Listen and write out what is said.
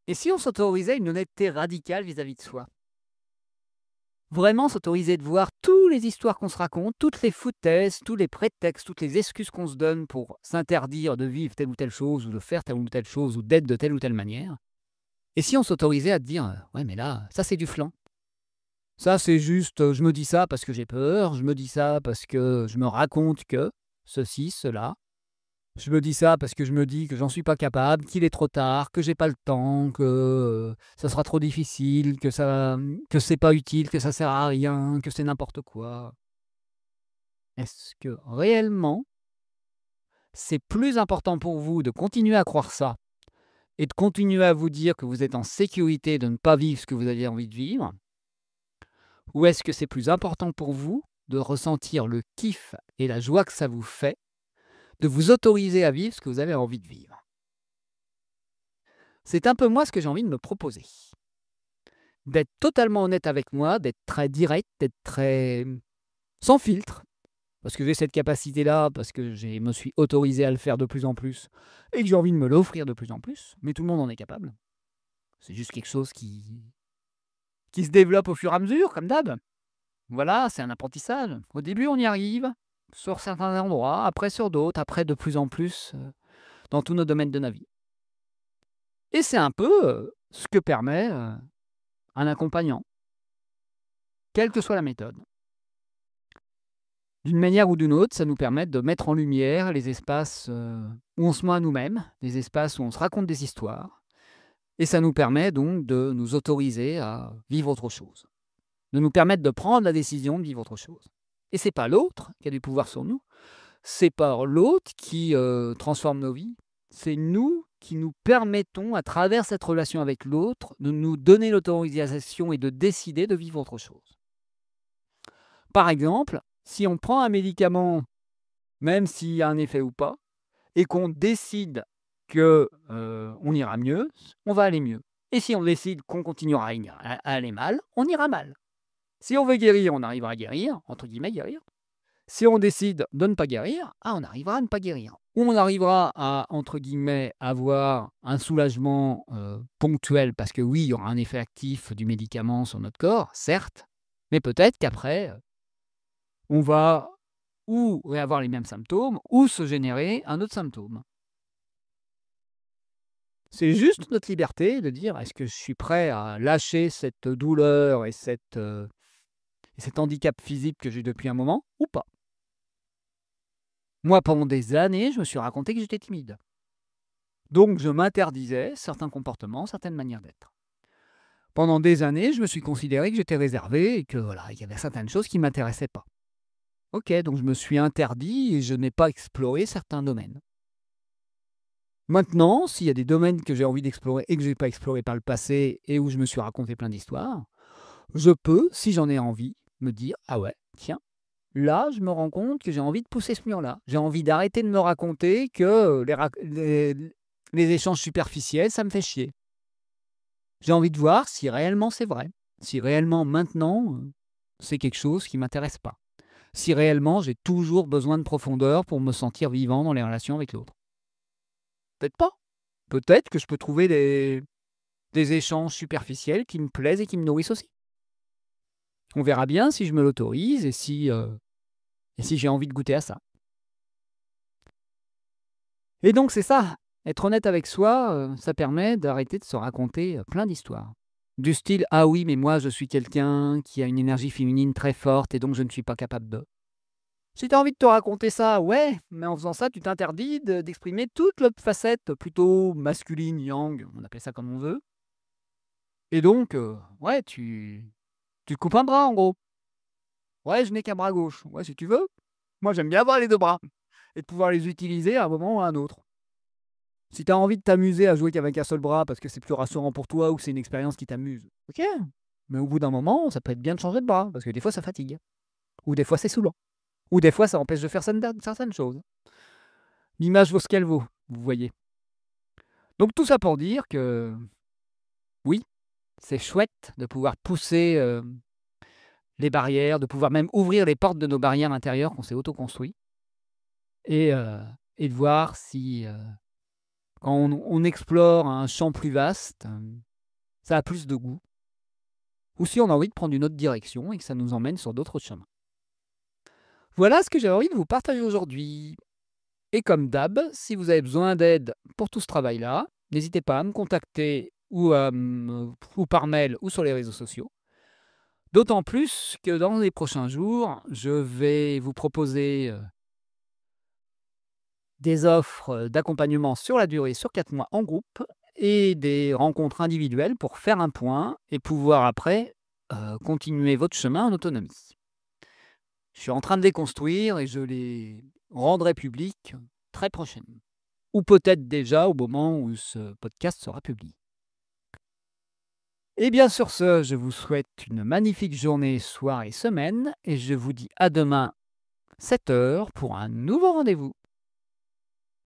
Et si on s'autorisait une honnêteté radicale vis-à-vis de soi? Vraiment s'autoriser de voir toutes les histoires qu'on se raconte, toutes les foutaises, tous les prétextes, toutes les excuses qu'on se donne pour s'interdire de vivre telle ou telle chose, ou de faire telle ou telle chose, ou d'être de telle ou telle manière. Et si on s'autorisait à te dire, ouais, mais là, ça c'est du flan. Ça c'est juste, je me dis ça parce que j'ai peur, je me dis ça parce que je me raconte que ceci, cela. Je me dis ça parce que je me dis que j'en suis pas capable, qu'il est trop tard, que j'ai pas le temps, que, ça sera trop difficile, que c'est pas utile, que ça sert à rien, que c'est n'importe quoi. Est-ce que réellement, c'est plus important pour vous de continuer à croire ça et de continuer à vous dire que vous êtes en sécurité de ne pas vivre ce que vous avez envie de vivre? Ou est-ce que c'est plus important pour vous de ressentir le kiff et la joie que ça vous fait, de vous autoriser à vivre ce que vous avez envie de vivre? C'est un peu moi ce que j'ai envie de me proposer. D'être totalement honnête avec moi, d'être très direct, d'être très sans filtre, parce que j'ai cette capacité-là, parce que je me suis autorisé à le faire de plus en plus et que j'ai envie de me l'offrir de plus en plus, mais tout le monde en est capable. C'est juste quelque chose qui se développe au fur et à mesure, comme d'hab. Voilà, c'est un apprentissage. Au début, on y arrive, sur certains endroits, après sur d'autres, après de plus en plus, dans tous nos domaines de la vie. Et c'est un peu ce que permet un accompagnant, quelle que soit la méthode. D'une manière ou d'une autre, ça nous permet de mettre en lumière les espaces où on se ment à nous-mêmes, les espaces où on se raconte des histoires, et ça nous permet donc de nous autoriser à vivre autre chose, de nous permettre de prendre la décision de vivre autre chose. Et c'est pas l'autre qui a du pouvoir sur nous, c'est pas l'autre qui transforme nos vies, c'est nous qui nous permettons, à travers cette relation avec l'autre, de nous donner l'autorisation et de décider de vivre autre chose. Par exemple, si on prend un médicament, même s'il y a un effet ou pas, et qu'on décide que, on ira mieux, on va aller mieux. Et si on décide qu'on continuera à aller mal, on ira mal. Si on veut guérir, on arrivera à guérir, entre guillemets «guérir». Si on décide de ne pas guérir, on arrivera à ne pas guérir. Ou on arrivera à, entre guillemets, avoir un soulagement, ponctuel parce que oui, il y aura un effet actif du médicament sur notre corps, certes, mais peut-être qu'après, on va ou réavoir les mêmes symptômes ou se générer un autre symptôme. C'est juste notre liberté de dire: «Est-ce que je suis prêt à lâcher cette douleur et cet handicap physique que j'ai depuis un moment ou pas?» Moi, pendant des années, je me suis raconté que j'étais timide. Donc je m'interdisais certains comportements, certaines manières d'être. Pendant des années, je me suis considéré que j'étais réservé et que voilà, il y avait certaines choses qui ne m'intéressaient pas. OK, donc je me suis interdit et je n'ai pas exploré certains domaines. Maintenant, s'il y a des domaines que j'ai envie d'explorer et que je n'ai pas explorés par le passé et où je me suis raconté plein d'histoires, je peux, si j'en ai envie, me dire: «Ah ouais, tiens, là, je me rends compte que j'ai envie de pousser ce mur-là. J'ai envie d'arrêter de me raconter que les échanges superficiels, ça me fait chier. J'ai envie de voir si réellement c'est vrai, si réellement maintenant, c'est quelque chose qui m'intéresse pas. Si réellement j'ai toujours besoin de profondeur pour me sentir vivant dans les relations avec l'autre. Peut-être pas. Peut-être que je peux trouver des échanges superficiels qui me plaisent et qui me nourrissent aussi. On verra bien si je me l'autorise et si j'ai envie de goûter à ça. Et donc c'est ça, être honnête avec soi, ça permet d'arrêter de se raconter, plein d'histoires. Du style: «Ah oui, mais moi je suis quelqu'un qui a une énergie féminine très forte et donc je ne suis pas capable de». Si tu as envie de te raconter ça, ouais, mais en faisant ça, tu t'interdis d'exprimer toute l'autre facette plutôt masculine, yang, on appelle ça comme on veut. Et donc, ouais, tu te coupes un bras en gros. «Ouais, je n'ai qu'un bras gauche». Ouais, si tu veux. Moi j'aime bien avoir les 2 bras et de pouvoir les utiliser à un moment ou à un autre. Si tu as envie de t'amuser à jouer qu'avec un seul bras parce que c'est plus rassurant pour toi ou que c'est une expérience qui t'amuse, OK. Mais au bout d'un moment, ça peut être bien de changer de bras parce que des fois ça fatigue ou des fois c'est saoulant ou des fois ça empêche de faire certaines choses. L'image vaut ce qu'elle vaut, vous voyez? Donc tout ça pour dire que oui, c'est chouette de pouvoir pousser, les barrières, de pouvoir même ouvrir les portes de nos barrières intérieures qu'on s'est auto-construit et heu et de voir si, Quand on explore un champ plus vaste, ça a plus de goût. Ou si on a envie de prendre une autre direction et que ça nous emmène sur d'autres chemins. Voilà ce que j'avais envie de vous partager aujourd'hui. Et comme d'hab, si vous avez besoin d'aide pour tout ce travail-là, n'hésitez pas à me contacter ou par mail ou sur les réseaux sociaux. D'autant plus que dans les prochains jours, je vais vous proposer des offres d'accompagnement sur la durée, sur 4 mois en groupe, et des rencontres individuelles pour faire un point et pouvoir après continuer votre chemin en autonomie. Je suis en train de les construire et je les rendrai publics très prochainement. Ou peut-être déjà au moment où ce podcast sera publié. Et bien sur ce, je vous souhaite une magnifique journée, soirée, semaine, et je vous dis à demain 7 h pour un nouveau rendez-vous.